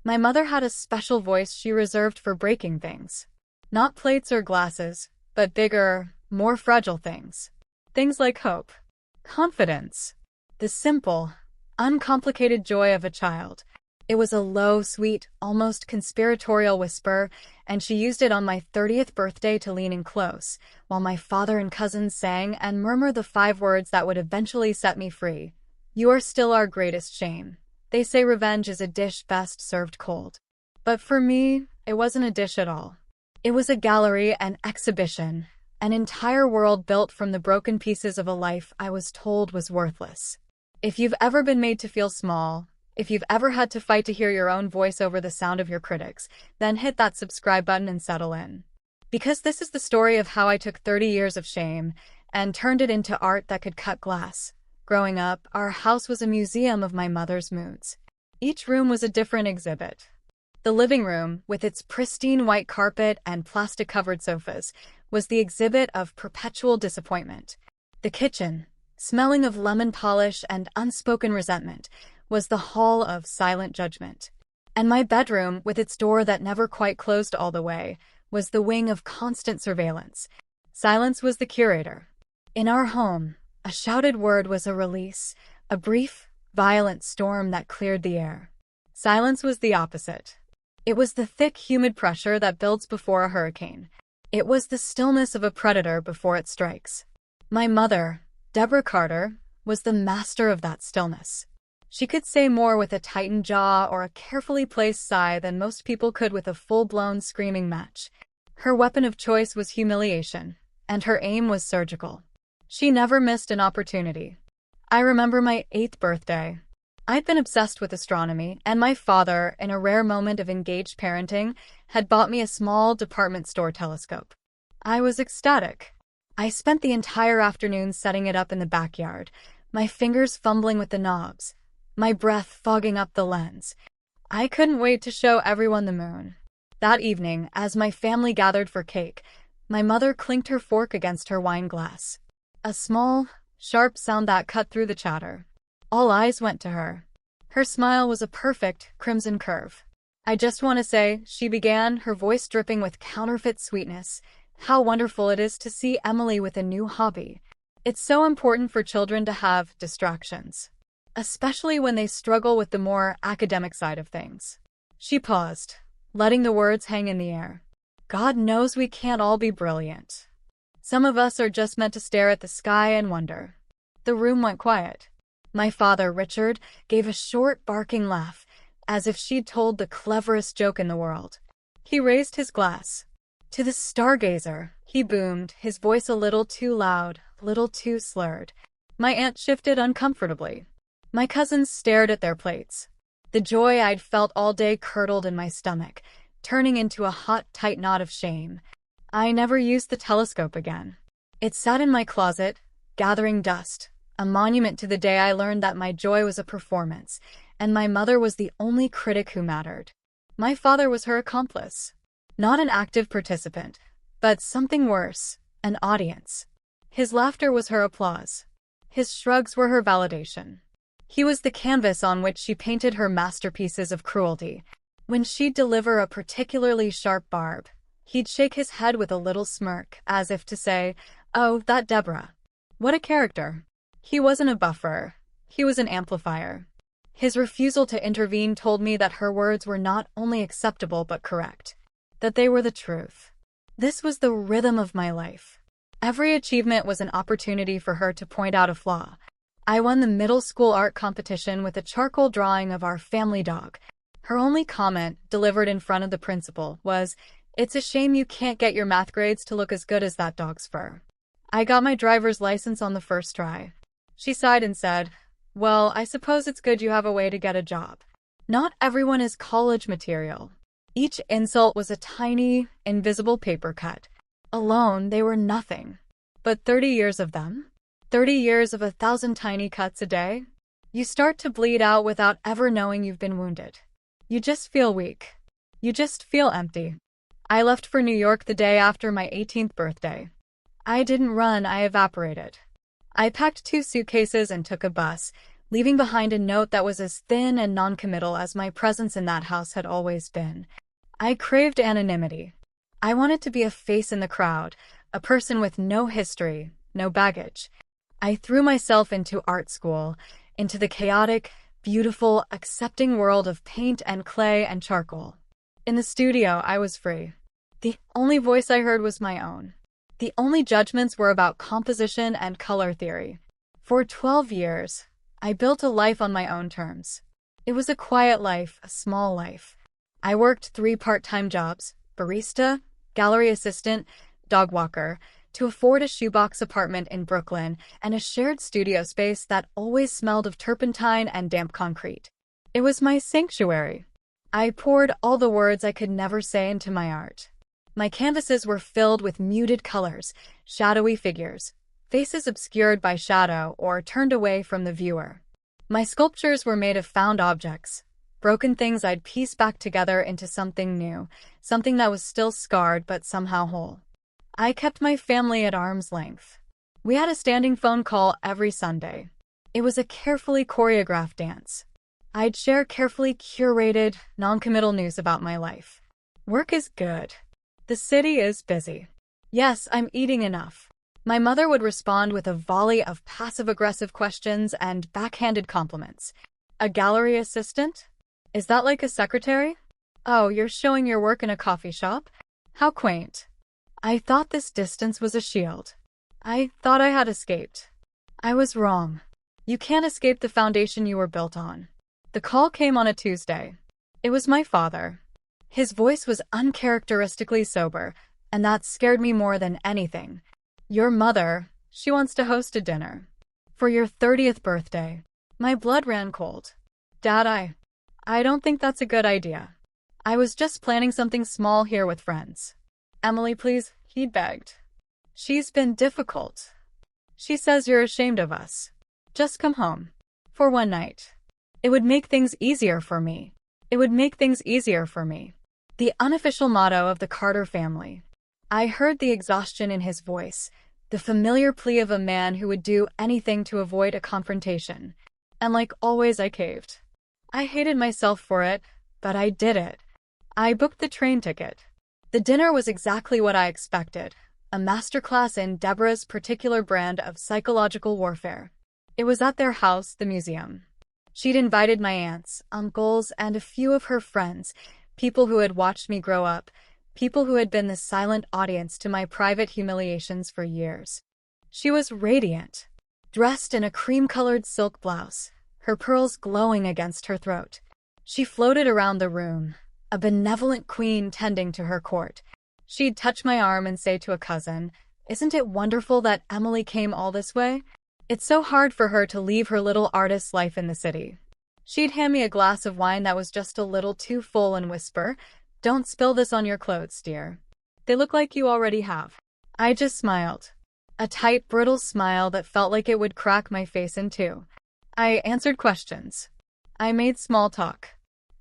My mother had a special voice she reserved for breaking things. Not plates or glasses, but bigger, more fragile things. Things like hope, confidence, the simple, uncomplicated joy of a child. It was a low, sweet, almost conspiratorial whisper, and she used it on my 30th birthday to lean in close, while my father and cousins sang and murmured the 5 words that would eventually set me free. You are still our greatest shame. They say revenge is a dish best served cold. But for me, it wasn't a dish at all. It was a gallery, an exhibition, an entire world built from the broken pieces of a life I was told was worthless. If you've ever been made to feel small, if you've ever had to fight to hear your own voice over the sound of your critics, then hit that subscribe button and settle in. Because this is the story of how I took 30 years of shame and turned it into art that could cut glass. Growing up, our house was a museum of my mother's moods. Each room was a different exhibit. The living room, with its pristine white carpet and plastic-covered sofas, was the exhibit of perpetual disappointment. The kitchen, smelling of lemon polish and unspoken resentment, was the hall of silent judgment. And my bedroom, with its door that never quite closed all the way, was the wing of constant surveillance. Silence was the curator. In our home, a shouted word was a release, a brief, violent storm that cleared the air. Silence was the opposite. It was the thick, humid pressure that builds before a hurricane. It was the stillness of a predator before it strikes. My mother, Deborah Carter, was the master of that stillness. She could say more with a tightened jaw or a carefully placed sigh than most people could with a full-blown screaming match. Her weapon of choice was humiliation, and her aim was surgical. She never missed an opportunity. I remember my 8th birthday. I'd been obsessed with astronomy, and my father, in a rare moment of engaged parenting, had bought me a small department store telescope. I was ecstatic. I spent the entire afternoon setting it up in the backyard, my fingers fumbling with the knobs, my breath fogging up the lens. I couldn't wait to show everyone the moon. That evening, as my family gathered for cake, my mother clinked her fork against her wine glass. A small, sharp sound that cut through the chatter. All eyes went to her. Her smile was a perfect, crimson curve. I just want to say, she began, her voice dripping with counterfeit sweetness, how wonderful it is to see Emily with a new hobby. It's so important for children to have distractions, especially when they struggle with the more academic side of things. She paused, letting the words hang in the air. God knows we can't all be brilliant. Some of us are just meant to stare at the sky and wonder. The room went quiet. My father, Richard, gave a short, barking laugh, as if she'd told the cleverest joke in the world. He raised his glass. To the stargazer, he boomed, his voice a little too loud, a little too slurred. My aunt shifted uncomfortably. My cousins stared at their plates. The joy I'd felt all day curdled in my stomach, turning into a hot, tight knot of shame. I never used the telescope again. It sat in my closet, gathering dust, a monument to the day I learned that my joy was a performance, and my mother was the only critic who mattered. My father was her accomplice. Not an active participant, but something worse, an audience. His laughter was her applause. His shrugs were her validation. He was the canvas on which she painted her masterpieces of cruelty. When she'd deliver a particularly sharp barb, he'd shake his head with a little smirk, as if to say, "Oh, that Deborah. What a character." He wasn't a buffer. He was an amplifier. His refusal to intervene told me that her words were not only acceptable but correct, that they were the truth. This was the rhythm of my life. Every achievement was an opportunity for her to point out a flaw. I won the middle school art competition with a charcoal drawing of our family dog. Her only comment, delivered in front of the principal, was, "It's a shame you can't get your math grades to look as good as that dog's fur." I got my driver's license on the first try. She sighed and said, "Well, I suppose it's good you have a way to get a job. Not everyone is college material." Each insult was a tiny, invisible paper cut. Alone, they were nothing. But 30 years of them? 30 years of 1,000 tiny cuts a day? You start to bleed out without ever knowing you've been wounded. You just feel weak. You just feel empty. I left for New York the day after my 18th birthday. I didn't run, I evaporated. I packed 2 suitcases and took a bus, leaving behind a note that was as thin and noncommittal as my presence in that house had always been. I craved anonymity. I wanted to be a face in the crowd, a person with no history, no baggage. I threw myself into art school, into the chaotic, beautiful, accepting world of paint and clay and charcoal. In the studio, I was free. The only voice I heard was my own. The only judgments were about composition and color theory. For 12 years, I built a life on my own terms. It was a quiet life, a small life. I worked 3 part-time jobs, barista, gallery assistant, dog walker, to afford a shoebox apartment in Brooklyn and a shared studio space that always smelled of turpentine and damp concrete. It was my sanctuary. I poured all the words I could never say into my art. My canvases were filled with muted colors, shadowy figures, faces obscured by shadow or turned away from the viewer. My sculptures were made of found objects, broken things I'd piece back together into something new, something that was still scarred but somehow whole. I kept my family at arm's length. We had a standing phone call every Sunday. It was a carefully choreographed dance. I'd share carefully curated, non-committal news about my life. Work is good. The city is busy. Yes, I'm eating enough. My mother would respond with a volley of passive-aggressive questions and backhanded compliments. A gallery assistant? Is that like a secretary? Oh, you're showing your work in a coffee shop? How quaint. I thought this distance was a shield. I thought I had escaped. I was wrong. You can't escape the foundation you were built on. The call came on a Tuesday. It was my father. His voice was uncharacteristically sober, and that scared me more than anything. Your mother, she wants to host a dinner. For your 30th birthday. My blood ran cold. Dad, I don't think that's a good idea. I was just planning something small here with friends. Emily, please, he begged. She's been difficult. She says you're ashamed of us. Just come home. For one night. It would make things easier for me. It would make things easier for me. The unofficial motto of the Carter family. I heard the exhaustion in his voice, the familiar plea of a man who would do anything to avoid a confrontation. And like always, I caved. I hated myself for it, but I did it. I booked the train ticket. The dinner was exactly what I expected, a masterclass in Deborah's particular brand of psychological warfare. It was at their house, the museum. She'd invited my aunts, uncles, and a few of her friends, people who had watched me grow up, people who had been the silent audience to my private humiliations for years. She was radiant, dressed in a cream-colored silk blouse, her pearls glowing against her throat. She floated around the room, a benevolent queen tending to her court. She'd touch my arm and say to a cousin, "Isn't it wonderful that Emily came all this way? It's so hard for her to leave her little artist's life in the city." She'd hand me a glass of wine that was just a little too full and whisper, "Don't spill this on your clothes, dear. They look like you already have." I just smiled. A tight, brittle smile that felt like it would crack my face in two. I answered questions. I made small talk.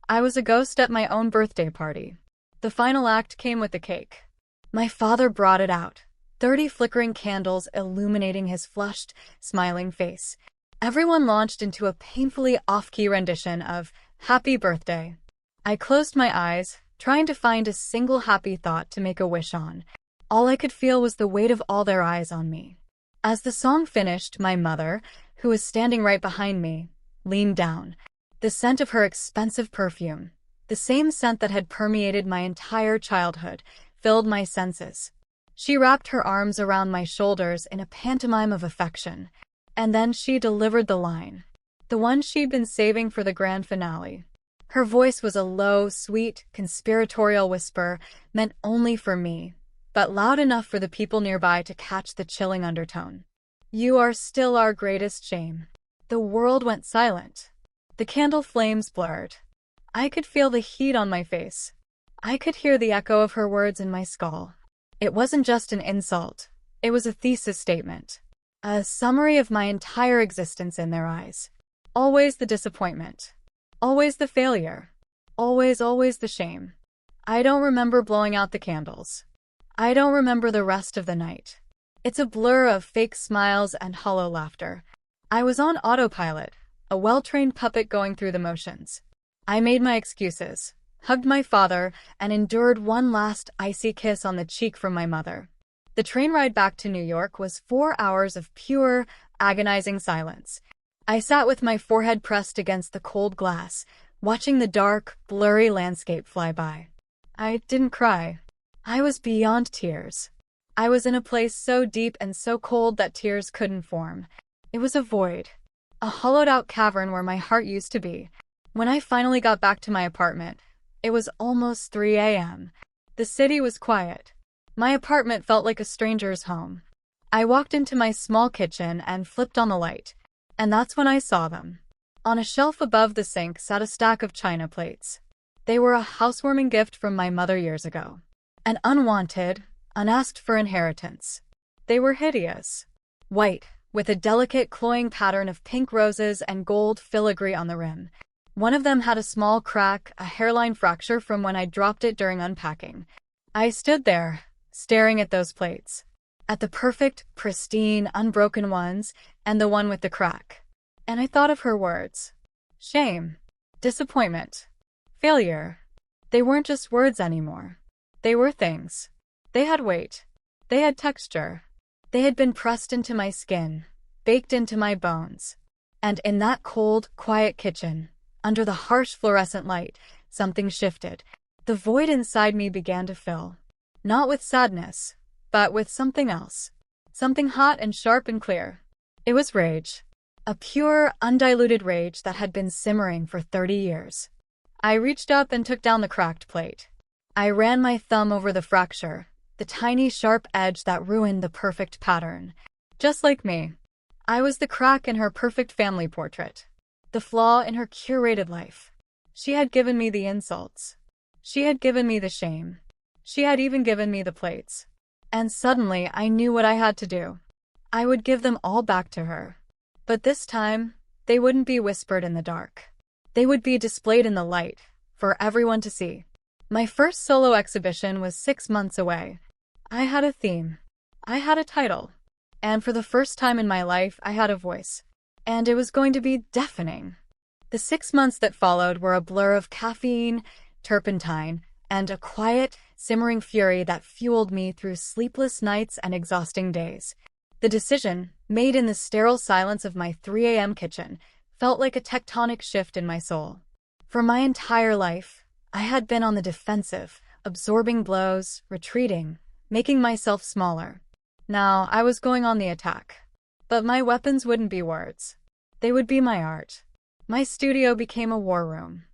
I was a ghost at my own birthday party. The final act came with the cake. My father brought it out, 30 flickering candles illuminating his flushed, smiling face. Everyone launched into a painfully off-key rendition of "Happy Birthday." I closed my eyes, trying to find a single happy thought to make a wish on. All I could feel was the weight of all their eyes on me. As the song finished, my mother, who was standing right behind me, leaned down. The scent of her expensive perfume, the same scent that had permeated my entire childhood, filled my senses. She wrapped her arms around my shoulders in a pantomime of affection, and then she delivered the line, the one she'd been saving for the grand finale. Her voice was a low, sweet, conspiratorial whisper meant only for me, but loud enough for the people nearby to catch the chilling undertone. "You are still our greatest shame." The world went silent. The candle flames blurred. I could feel the heat on my face. I could hear the echo of her words in my skull. It wasn't just an insult. It was a thesis statement. A summary of my entire existence in their eyes. Always the disappointment. Always the failure. Always the shame. I don't remember blowing out the candles. I don't remember the rest of the night. It's a blur of fake smiles and hollow laughter. I was on autopilot, a well-trained puppet going through the motions. I made my excuses, hugged my father, and endured one last icy kiss on the cheek from my mother. The train ride back to New York was 4 hours of pure, agonizing silence. I sat with my forehead pressed against the cold glass, watching the dark, blurry landscape fly by. I didn't cry. I was beyond tears. I was in a place so deep and so cold that tears couldn't form. It was a void, a hollowed-out cavern where my heart used to be. When I finally got back to my apartment, it was almost 3 a.m. The city was quiet. My apartment felt like a stranger's home. I walked into my small kitchen and flipped on the light, and that's when I saw them. On a shelf above the sink sat a stack of china plates. They were a housewarming gift from my mother years ago. An unwanted, unasked-for inheritance. They were hideous. White, with a delicate cloying pattern of pink roses and gold filigree on the rim. One of them had a small crack, a hairline fracture from when I dropped it during unpacking. I stood there, staring at those plates. At the perfect, pristine, unbroken ones, and the one with the crack. And I thought of her words. Shame. Disappointment. Failure. They weren't just words anymore. They were things. They had weight. They had texture. They had been pressed into my skin, baked into my bones. And in that cold, quiet kitchen, under the harsh fluorescent light, something shifted. The void inside me began to fill. Not with sadness, but with something else. Something hot and sharp and clear. It was rage. A pure, undiluted rage that had been simmering for 30 years. I reached up and took down the cracked plate. I ran my thumb over the fracture, the tiny sharp edge that ruined the perfect pattern. Just like me. I was the crack in her perfect family portrait. The flaw in her curated life. She had given me the insults. She had given me the shame. She had even given me the plates. And suddenly I knew what I had to do. I would give them all back to her. But this time, they wouldn't be whispered in the dark. They would be displayed in the light, for everyone to see. My first solo exhibition was 6 months away. I had a theme. I had a title. And for the first time in my life, I had a voice. And it was going to be deafening. The 6 months that followed were a blur of caffeine, turpentine, and a quiet, simmering fury that fueled me through sleepless nights and exhausting days. The decision, made in the sterile silence of my 3 a.m. kitchen, felt like a tectonic shift in my soul. For my entire life, I had been on the defensive, absorbing blows, retreating, making myself smaller. Now I was going on the attack. But my weapons wouldn't be words. They would be my art. My studio became a war room.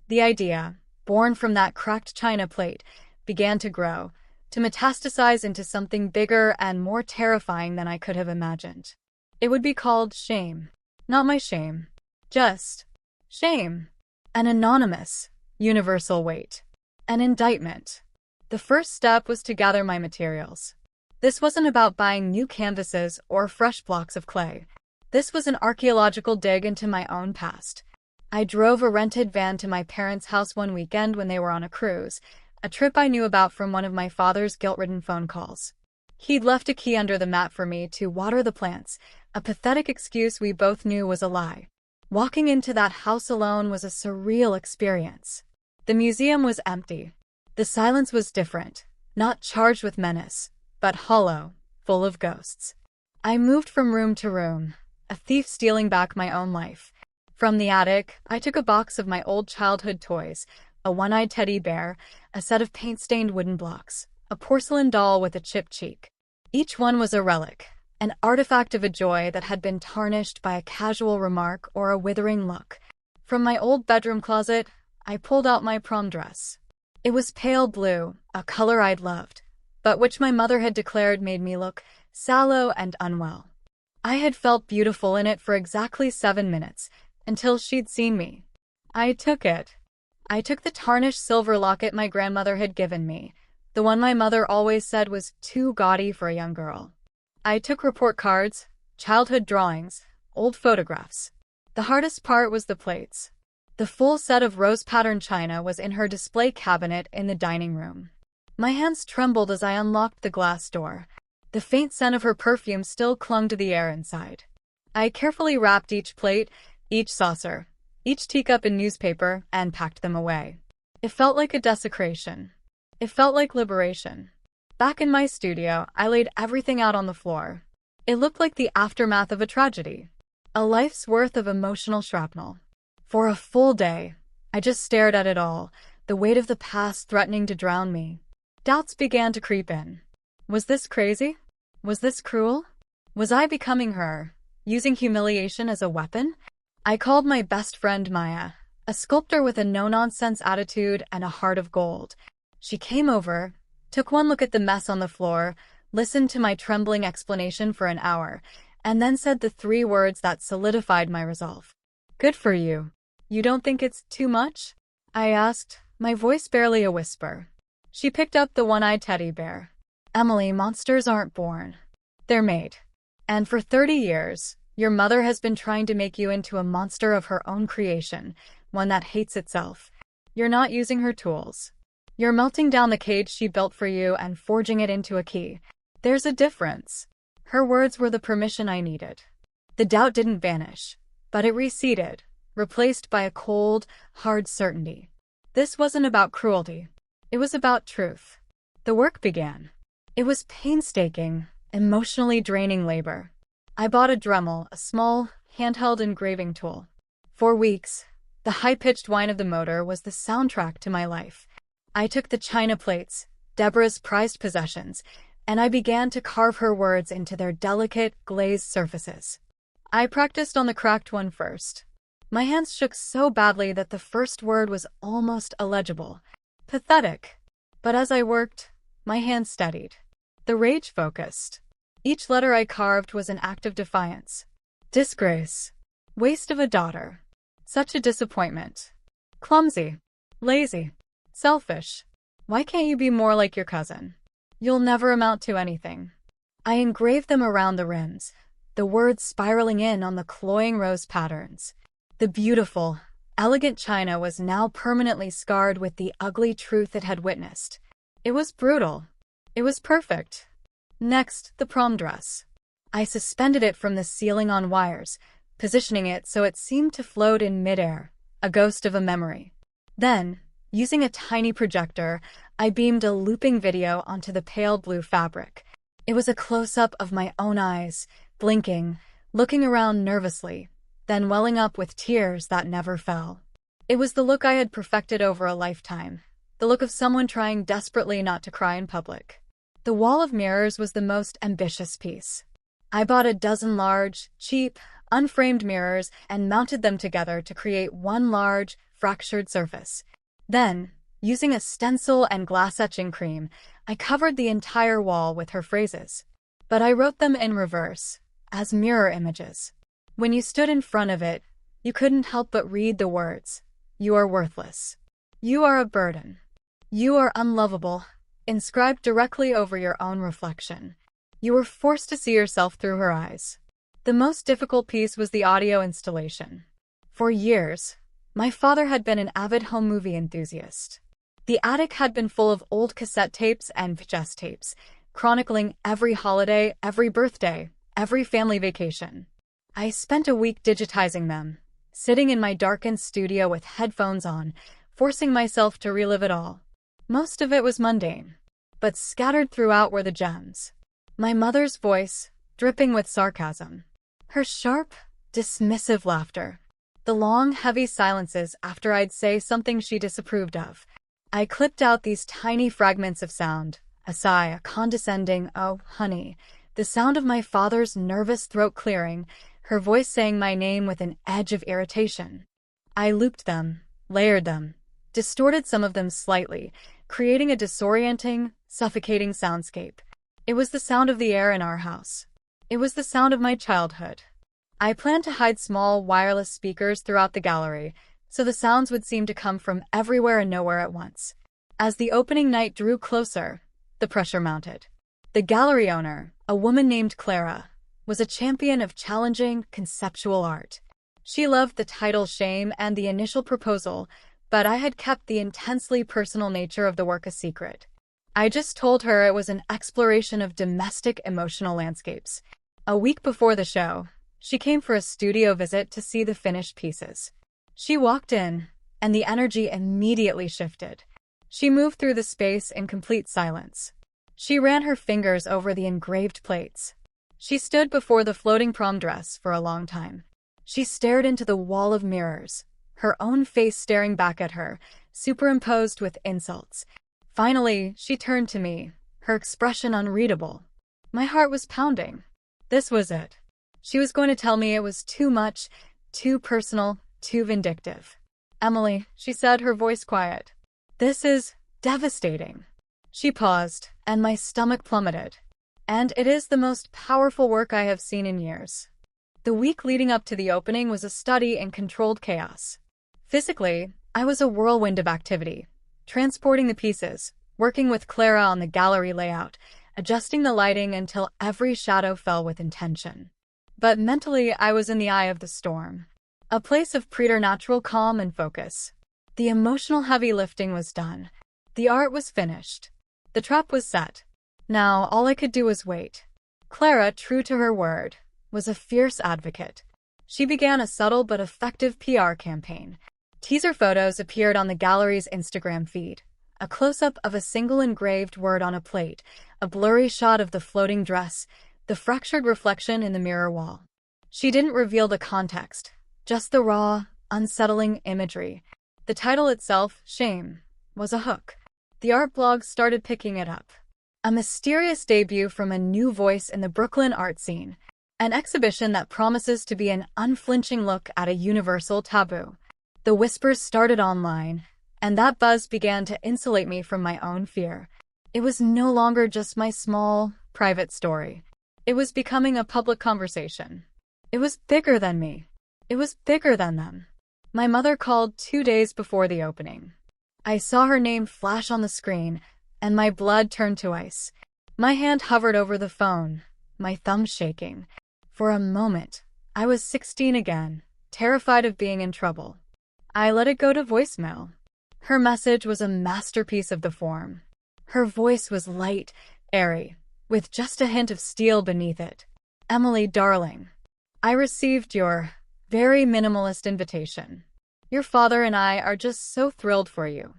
The idea, born from that cracked china plate, began to grow, to metastasize into something bigger and more terrifying than I could have imagined. It would be called shame. Not my shame. Just shame. An anonymous, universal weight. An indictment. The first step was to gather my materials. This wasn't about buying new canvases or fresh blocks of clay. This was an archaeological dig into my own past. I drove a rented van to my parents' house one weekend when they were on a cruise, a trip I knew about from one of my father's guilt-ridden phone calls. He'd left a key under the mat for me to water the plants, a pathetic excuse we both knew was a lie. Walking into that house alone was a surreal experience. The museum was empty. The silence was different, not charged with menace, but hollow, full of ghosts. I moved from room to room, a thief stealing back my own life. From the attic, I took a box of my old childhood toys, a one-eyed teddy bear, a set of paint-stained wooden blocks, a porcelain doll with a chipped cheek. Each one was a relic, an artifact of a joy that had been tarnished by a casual remark or a withering look. From my old bedroom closet, I pulled out my prom dress. It was pale blue, a color I'd loved, but which my mother had declared made me look sallow and unwell. I had felt beautiful in it for exactly 7 minutes, until she'd seen me. I took it. I took the tarnished silver locket my grandmother had given me, the one my mother always said was too gaudy for a young girl. I took report cards, childhood drawings, old photographs. The hardest part was the plates. The full set of rose-patterned china was in her display cabinet in the dining room. My hands trembled as I unlocked the glass door. The faint scent of her perfume still clung to the air inside. I carefully wrapped each plate, each saucer, each teacup and newspaper, and packed them away. It felt like a desecration. It felt like liberation. Back in my studio, I laid everything out on the floor. It looked like the aftermath of a tragedy. A life's worth of emotional shrapnel. For a full day, I just stared at it all, the weight of the past threatening to drown me. Doubts began to creep in. Was this crazy? Was this cruel? Was I becoming her, using humiliation as a weapon? I called my best friend Maya, a sculptor with a no-nonsense attitude and a heart of gold. She came over, took one look at the mess on the floor, listened to my trembling explanation for an hour, and then said the 3 words that solidified my resolve. Good for you. You don't think it's too much? I asked, my voice barely a whisper. She picked up the one-eyed teddy bear. Emily, monsters aren't born. They're made. And for 30 years, your mother has been trying to make you into a monster of her own creation, one that hates itself. You're not using her tools. You're melting down the cage she built for you and forging it into a key. There's a difference. Her words were the permission I needed. The doubt didn't vanish, but it receded, replaced by a cold, hard certainty. This wasn't about cruelty. It was about truth. The work began. It was painstaking, emotionally draining labor. I bought a Dremel, a small, handheld engraving tool. For weeks, the high-pitched whine of the motor was the soundtrack to my life. I took the china plates, Deborah's prized possessions, and I began to carve her words into their delicate, glazed surfaces. I practiced on the cracked one first. My hands shook so badly that the first word was almost illegible. Pathetic. But as I worked, my hands steadied. The rage focused. Each letter I carved was an act of defiance. Disgrace. Waste of a daughter. Such a disappointment. Clumsy. Lazy. Selfish. Why can't you be more like your cousin? You'll never amount to anything. I engraved them around the rims, the words spiraling in on the cloying rose patterns. The beautiful, elegant china was now permanently scarred with the ugly truth it had witnessed. It was brutal. It was perfect. Next, the prom dress. I suspended it from the ceiling on wires, positioning it so it seemed to float in midair, a ghost of a memory. Then, using a tiny projector, I beamed a looping video onto the pale blue fabric. It was a close-up of my own eyes, blinking, looking around nervously, then welling up with tears that never fell. It was the look I had perfected over a lifetime, the look of someone trying desperately not to cry in public. The wall of mirrors was the most ambitious piece. I bought a dozen large, cheap, unframed mirrors and mounted them together to create one large, fractured surface. Then, using a stencil and glass etching cream, I covered the entire wall with her phrases. But I wrote them in reverse, as mirror images. When you stood in front of it, you couldn't help but read the words. You are worthless. You are a burden. You are unlovable, inscribed directly over your own reflection. You were forced to see yourself through her eyes. The most difficult piece was the audio installation. For years, my father had been an avid home movie enthusiast. The attic had been full of old cassette tapes and VHS tapes, chronicling every holiday, every birthday, every family vacation. I spent a week digitizing them, sitting in my darkened studio with headphones on, forcing myself to relive it all. Most of it was mundane, but scattered throughout were the gems. My mother's voice, dripping with sarcasm. Her sharp, dismissive laughter. The long, heavy silences after I'd say something she disapproved of. I clipped out these tiny fragments of sound, a sigh, a condescending, "Oh, honey," the sound of my father's nervous throat clearing, her voice saying my name with an edge of irritation. I looped them, layered them, distorted some of them slightly, creating a disorienting, suffocating soundscape. It was the sound of the air in our house. It was the sound of my childhood. I planned to hide small, wireless speakers throughout the gallery, so the sounds would seem to come from everywhere and nowhere at once. As the opening night drew closer, the pressure mounted. The gallery owner, a woman named Clara, was a champion of challenging, conceptual art. She loved the title Shame and the initial proposal, but I had kept the intensely personal nature of the work a secret. I just told her it was an exploration of domestic emotional landscapes. A week before the show, She came for a studio visit to see the finished pieces. She walked in, and the energy immediately shifted. She moved through the space in complete silence. She ran her fingers over the engraved plates. She stood before the floating prom dress for a long time. She stared into the wall of mirrors, her own face staring back at her, superimposed with insults. Finally, she turned to me, her expression unreadable. My heart was pounding. This was it. She was going to tell me it was too much, too personal, too vindictive. "Emily," she said, her voice quiet. "This is devastating." She paused, and my stomach plummeted. "And it is the most powerful work I have seen in years." The week leading up to the opening was a study in controlled chaos. Physically, I was a whirlwind of activity, transporting the pieces, working with Clara on the gallery layout, adjusting the lighting until every shadow fell with intention. But mentally, I was in the eye of the storm, a place of preternatural calm and focus. The emotional heavy lifting was done. The art was finished. The trap was set. Now, all I could do was wait. Clara, true to her word, was a fierce advocate. She began a subtle but effective PR campaign. Teaser photos appeared on the gallery's Instagram feed. A close-up of a single engraved word on a plate, a blurry shot of the floating dress, the fractured reflection in the mirror wall. She didn't reveal the context, just the raw, unsettling imagery. The title itself, Shame, was a hook. The art blogs started picking it up. A mysterious debut from a new voice in the Brooklyn art scene. An exhibition that promises to be an unflinching look at a universal taboo. The whispers started online, and that buzz began to insulate me from my own fear. It was no longer just my small, private story. It was becoming a public conversation. It was bigger than me. It was bigger than them. My mother called 2 days before the opening. I saw her name flash on the screen, and my blood turned to ice. My hand hovered over the phone, my thumb shaking. For a moment, I was 16 again, terrified of being in trouble. I let it go to voicemail. Her message was a masterpiece of the form. Her voice was light, airy, with just a hint of steel beneath it. "Emily, darling, I received your very minimalist invitation. Your father and I are just so thrilled for you.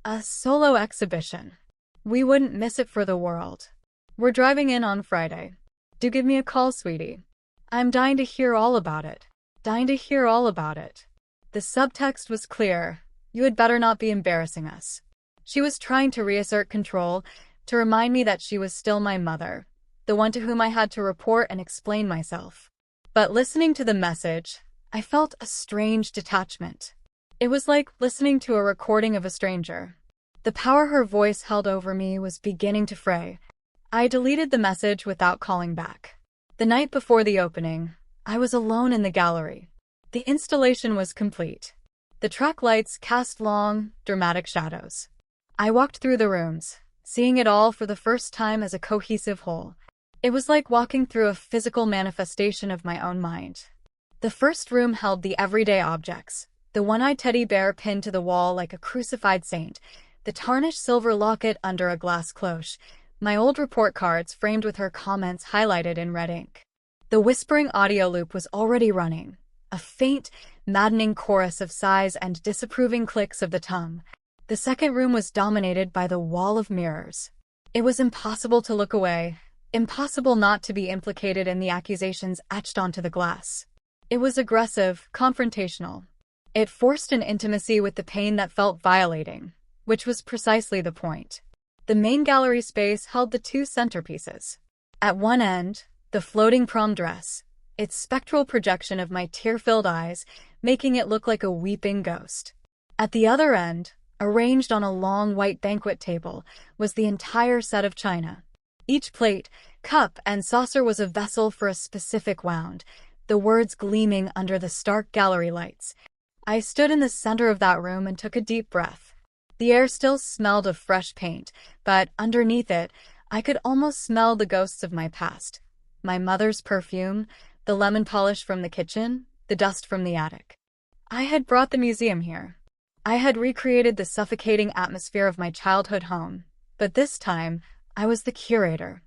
A solo exhibition. We wouldn't miss it for the world. We're driving in on Friday. Do give me a call, sweetie. I'm dying to hear all about it. Dying to hear all about it." The subtext was clear. You had better not be embarrassing us. She was trying to reassert control, to remind me that she was still my mother, the one to whom I had to report and explain myself. But listening to the message, I felt a strange detachment. It was like listening to a recording of a stranger. The power her voice held over me was beginning to fray. I deleted the message without calling back. The night before the opening, I was alone in the gallery. The installation was complete. The track lights cast long, dramatic shadows. I walked through the rooms, seeing it all for the first time as a cohesive whole. It was like walking through a physical manifestation of my own mind. The first room held the everyday objects, the one-eyed teddy bear pinned to the wall like a crucified saint, the tarnished silver locket under a glass cloche, my old report cards framed with her comments highlighted in red ink. The whispering audio loop was already running, a faint, maddening chorus of sighs and disapproving clicks of the tongue. The second room was dominated by the wall of mirrors. It was impossible to look away, impossible not to be implicated in the accusations etched onto the glass. It was aggressive, confrontational. It forced an intimacy with the pain that felt violating, which was precisely the point. The main gallery space held the two centerpieces. At one end, the floating prom dress, its spectral projection of my tear-filled eyes, making it look like a weeping ghost. At the other end, arranged on a long white banquet table, was the entire set of china. Each plate, cup, and saucer was a vessel for a specific wound, the words gleaming under the stark gallery lights. I stood in the center of that room and took a deep breath. The air still smelled of fresh paint, but underneath it, I could almost smell the ghosts of my past. My mother's perfume, the lemon polish from the kitchen, the dust from the attic. I had brought the museum here. I had recreated the suffocating atmosphere of my childhood home, but this time, I was the curator.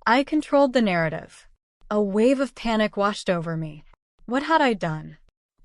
I controlled the narrative. A wave of panic washed over me. What had I done?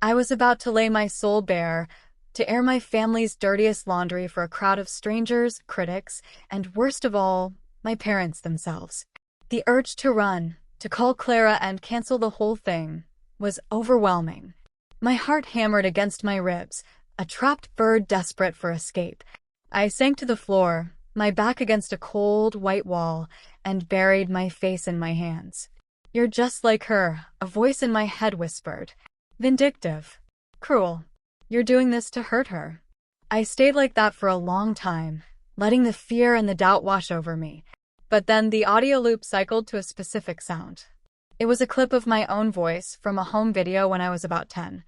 I was about to lay my soul bare, to air my family's dirtiest laundry for a crowd of strangers, critics, and worst of all, my parents themselves. The urge to run, to call Clara and cancel the whole thing, was overwhelming. My heart hammered against my ribs, a trapped bird desperate for escape. I sank to the floor, my back against a cold, white wall, and buried my face in my hands. "You're just like her," a voice in my head whispered. "Vindictive. Cruel. You're doing this to hurt her." I stayed like that for a long time, letting the fear and the doubt wash over me. But then the audio loop cycled to a specific sound. It was a clip of my own voice from a home video when I was about 10.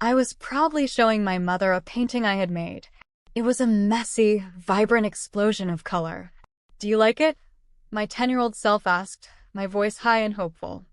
I was proudly showing my mother a painting I had made. It was a messy, vibrant explosion of color. "Do you like it?" my 10-year-old self asked, my voice high and hopeful.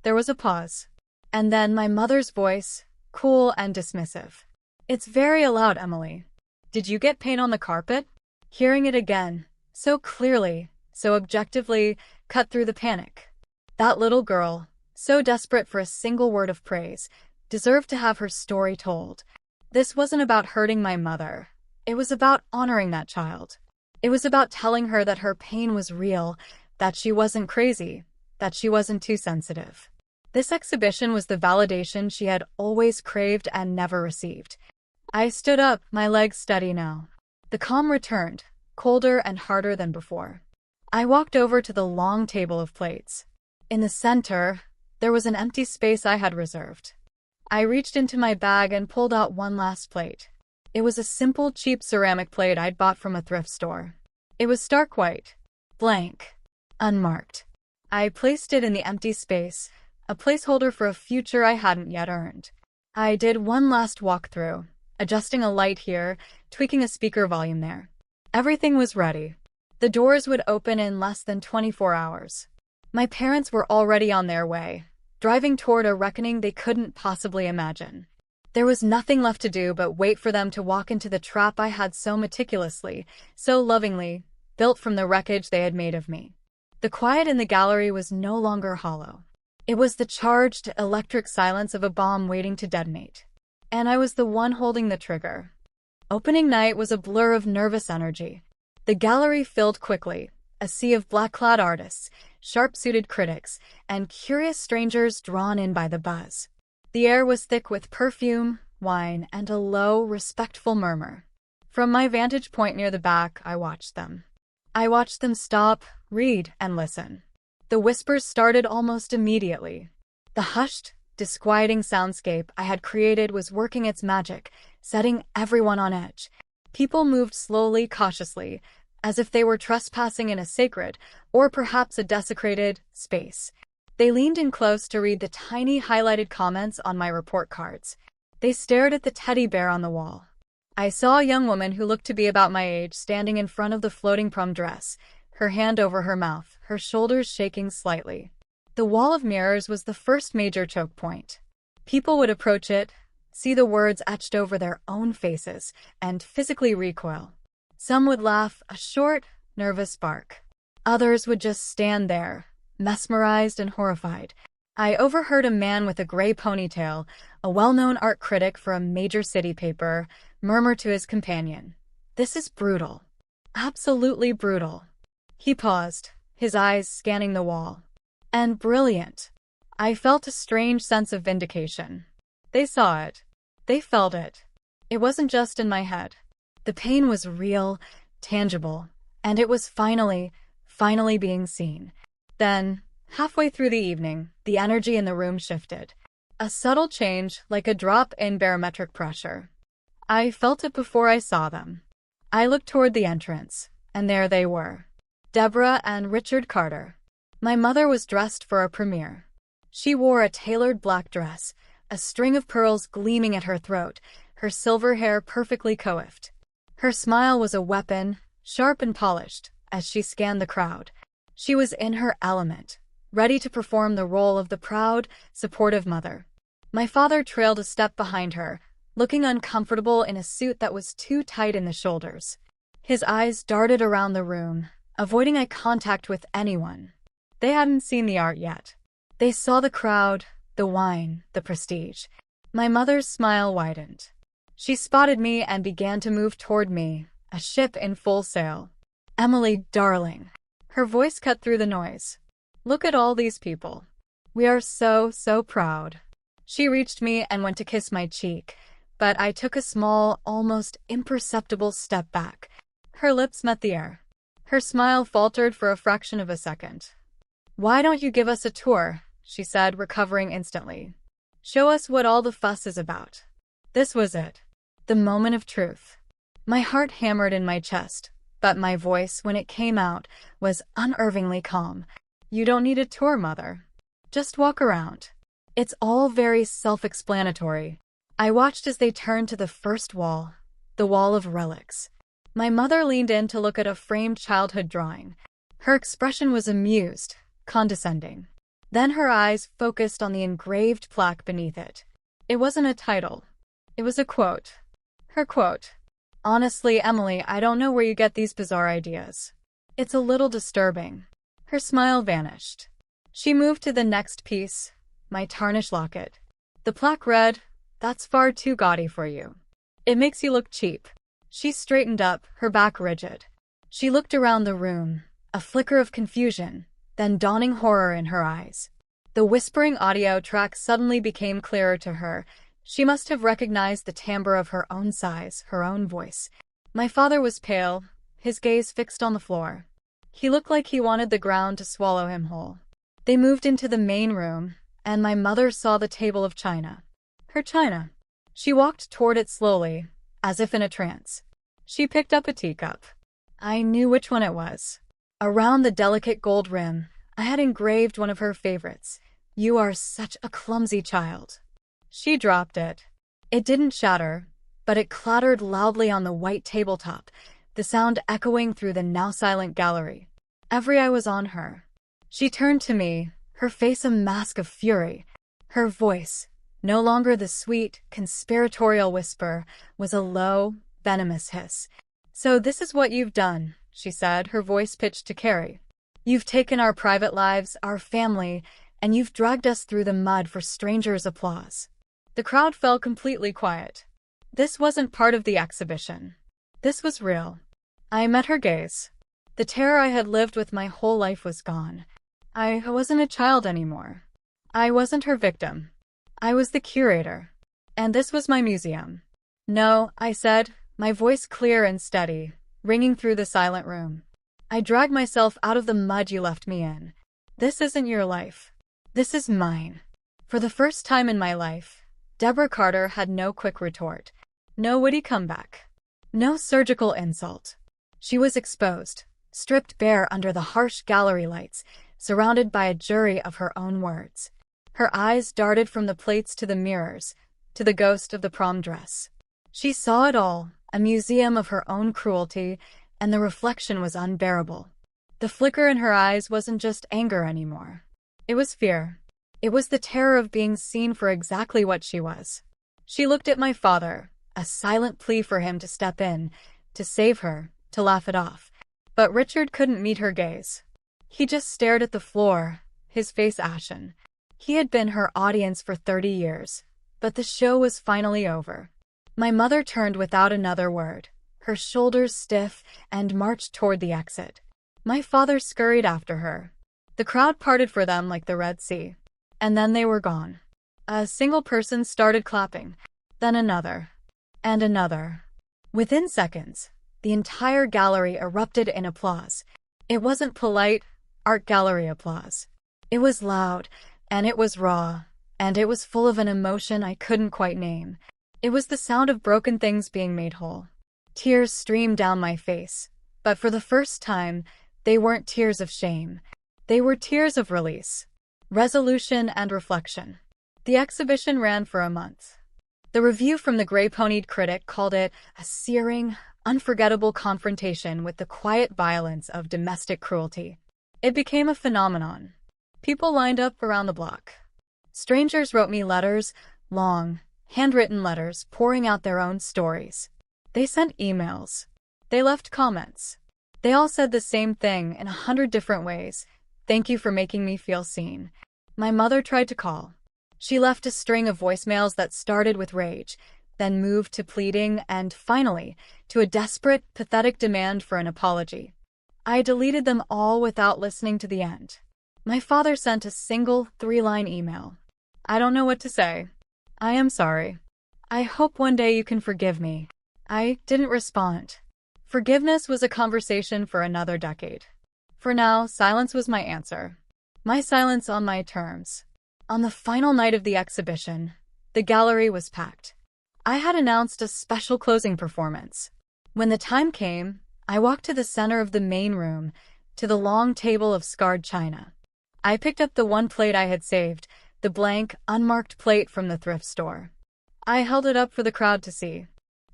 There was a pause. And then my mother's voice, cool and dismissive. "It's very loud, Emily. Did you get paint on the carpet?" Hearing it again, so clearly, so objectively, cut through the panic. That little girl, so desperate for a single word of praise, deserved to have her story told. This wasn't about hurting my mother. It was about honoring that child. It was about telling her that her pain was real, that she wasn't crazy, that she wasn't too sensitive. This exhibition was the validation she had always craved and never received. I stood up, my legs steady now. The calm returned, colder and harder than before. I walked over to the long table of plates. In the center, there was an empty space I had reserved. I reached into my bag and pulled out one last plate. It was a simple, cheap ceramic plate I'd bought from a thrift store. It was stark white, blank, unmarked. I placed it in the empty space, a placeholder for a future I hadn't yet earned. I did one last walkthrough, adjusting a light here, tweaking a speaker volume there. Everything was ready. The doors would open in less than 24 hours. My parents were already on their way, driving toward a reckoning they couldn't possibly imagine. There was nothing left to do but wait for them to walk into the trap I had so meticulously, so lovingly, built from the wreckage they had made of me. The quiet in the gallery was no longer hollow. It was the charged, electric silence of a bomb waiting to detonate. And I was the one holding the trigger. Opening night was a blur of nervous energy. The gallery filled quickly, a sea of black-clad artists, sharp-suited critics, and curious strangers drawn in by the buzz. The air was thick with perfume, wine, and a low, respectful murmur. From my vantage point near the back, I watched them. I watched them stop, read, and listen. The whispers started almost immediately. The hushed, disquieting soundscape I had created was working its magic, setting everyone on edge. People moved slowly, cautiously, as if they were trespassing in a sacred, or perhaps a desecrated, space. They leaned in close to read the tiny highlighted comments on my report cards. They stared at the teddy bear on the wall. I saw a young woman who looked to be about my age standing in front of the floating prom dress, her hand over her mouth, her shoulders shaking slightly. The wall of mirrors was the first major choke point. People would approach it, see the words etched over their own faces, and physically recoil. Some would laugh, a short, nervous bark. Others would just stand there, mesmerized and horrified. I overheard a man with a gray ponytail, a well-known art critic for a major city paper, murmur to his companion, "This is brutal. Absolutely brutal." He paused, his eyes scanning the wall. "And brilliant." I felt a strange sense of vindication. They saw it. They felt it. It wasn't just in my head. The pain was real, tangible, and it was finally being seen. Then, halfway through the evening, the energy in the room shifted. A subtle change, like a drop in barometric pressure. I felt it before I saw them. I looked toward the entrance, and there they were. Deborah and Richard Carter. My mother was dressed for a premiere. She wore a tailored black dress, a string of pearls gleaming at her throat, her silver hair perfectly coiffed. Her smile was a weapon, sharp and polished, as she scanned the crowd. She was in her element, ready to perform the role of the proud, supportive mother. My father trailed a step behind her, looking uncomfortable in a suit that was too tight in the shoulders. His eyes darted around the room, avoiding eye contact with anyone. They hadn't seen the art yet. They saw the crowd, the wine, the prestige. My mother's smile widened. She spotted me and began to move toward me, a ship in full sail. "Emily, darling." Her voice cut through the noise. "Look at all these people. We are so proud." She reached me and went to kiss my cheek, but I took a small, almost imperceptible step back. Her lips met the air. Her smile faltered for a fraction of a second. "Why don't you give us a tour?" she said, recovering instantly. "Show us what all the fuss is about." This was it. The moment of truth. My heart hammered in my chest, but my voice, when it came out, was unnervingly calm. "You don't need a tour, Mother. Just walk around. It's all very self-explanatory." I watched as they turned to the first wall, the wall of relics. My mother leaned in to look at a framed childhood drawing. Her expression was amused, condescending. Then her eyes focused on the engraved plaque beneath it. It wasn't a title. It was a quote. Her quote. "Honestly, Emily, I don't know where you get these bizarre ideas. It's a little disturbing." Her smile vanished. She moved to the next piece, my tarnished locket. The plaque read, "That's far too gaudy for you. It makes you look cheap." She straightened up, her back rigid. She looked around the room, a flicker of confusion, then dawning horror in her eyes. The whispering audio track suddenly became clearer to her. She must have recognized the timbre of her own size, her own voice. My father was pale, his gaze fixed on the floor. He looked like he wanted the ground to swallow him whole. They moved into the main room, and my mother saw the table of china. Her china. She walked toward it slowly, as if in a trance. She picked up a teacup. I knew which one it was. Around the delicate gold rim, I had engraved one of her favorites. "You are such a clumsy child." She dropped it. It didn't shatter, but it clattered loudly on the white tabletop, the sound echoing through the now-silent gallery. Every eye was on her. She turned to me, her face a mask of fury. Her voice, no longer the sweet, conspiratorial whisper, was a low, venomous hiss. "So this is what you've done," she said, her voice pitched to Carrie. "You've taken our private lives, our family, and you've dragged us through the mud for strangers' applause." The crowd fell completely quiet. This wasn't part of the exhibition. This was real. I met her gaze. The terror I had lived with my whole life was gone. I wasn't a child anymore. I wasn't her victim. I was the curator. And this was my museum. "No," I said, my voice clear and steady, ringing through the silent room. "I dragged myself out of the mud you left me in. This isn't your life. This is mine." For the first time in my life, Deborah Carter had no quick retort. No witty comeback. No surgical insult. She was exposed, stripped bare under the harsh gallery lights, surrounded by a jury of her own words. Her eyes darted from the plates to the mirrors, to the ghost of the prom dress. She saw it all, a museum of her own cruelty, and the reflection was unbearable. The flicker in her eyes wasn't just anger anymore. It was fear. It was the terror of being seen for exactly what she was. She looked at my father, a silent plea for him to step in, to save her, to laugh it off. But Richard couldn't meet her gaze. He just stared at the floor, his face ashen. He had been her audience for 30 years, but the show was finally over. My mother turned without another word, her shoulders stiff, and marched toward the exit. My father scurried after her. The crowd parted for them like the Red Sea. And then they were gone. A single person started clapping, then another, and another. Within seconds, the entire gallery erupted in applause. It wasn't polite, art gallery applause. It was loud, and it was raw, and it was full of an emotion I couldn't quite name. It was the sound of broken things being made whole. Tears streamed down my face, but for the first time, they weren't tears of shame. They were tears of release, resolution, and reflection. The exhibition ran for a month. The review from the gray-ponied critic called it a searing, unforgettable confrontation with the quiet violence of domestic cruelty. It became a phenomenon. People lined up around the block. Strangers wrote me letters, long, handwritten letters pouring out their own stories. They sent emails. They left comments. They all said the same thing in 100 different ways. "Thank you for making me feel seen." My mother tried to call. She left a string of voicemails that started with rage, then moved to pleading, and finally, to a desperate, pathetic demand for an apology. I deleted them all without listening to the end. My father sent a single 3-line email. "I don't know what to say. I am sorry. I hope one day you can forgive me." I didn't respond. Forgiveness was a conversation for another decade. For now, silence was my answer. My silence on my terms. On the final night of the exhibition, the gallery was packed. I had announced a special closing performance. When the time came, I walked to the center of the main room, to the long table of scarred china. I picked up the one plate I had saved, the blank, unmarked plate from the thrift store. I held it up for the crowd to see.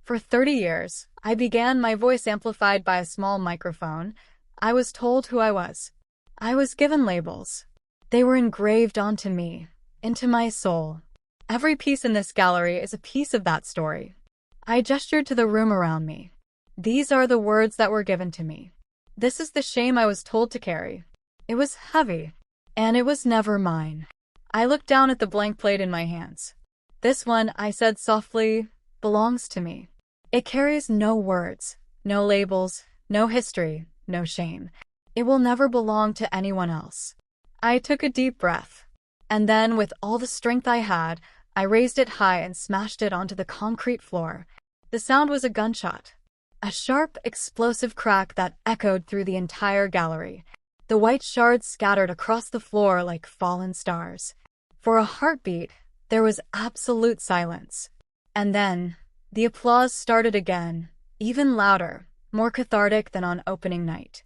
For 30 years, I began, my voice amplified by a small microphone. I was told who I was. I was given labels. They were engraved onto me, into my soul. Every piece in this gallery is a piece of that story. I gestured to the room around me. These are the words that were given to me. This is the shame I was told to carry. It was heavy, and it was never mine. I looked down at the blank plate in my hands. "This one," I said softly, "belongs to me. It carries no words, no labels, no history, no shame. It will never belong to anyone else." I took a deep breath, and then, with all the strength I had, I raised it high and smashed it onto the concrete floor. The sound was a gunshot, a sharp, explosive crack that echoed through the entire gallery. The white shards scattered across the floor like fallen stars. For a heartbeat, there was absolute silence. And then, the applause started again, even louder, more cathartic than on opening night.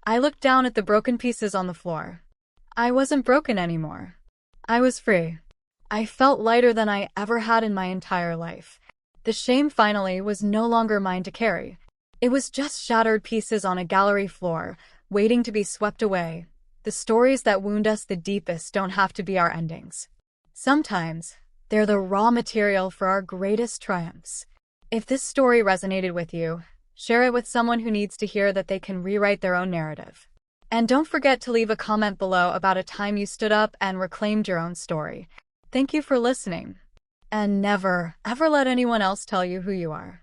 I looked down at the broken pieces on the floor. I wasn't broken anymore. I was free. I felt lighter than I ever had in my entire life. The shame finally was no longer mine to carry. It was just shattered pieces on a gallery floor, waiting to be swept away. The stories that wound us the deepest don't have to be our endings. Sometimes, they're the raw material for our greatest triumphs. If this story resonated with you, share it with someone who needs to hear that they can rewrite their own narrative. And don't forget to leave a comment below about a time you stood up and reclaimed your own story. Thank you for listening. And never, ever let anyone else tell you who you are.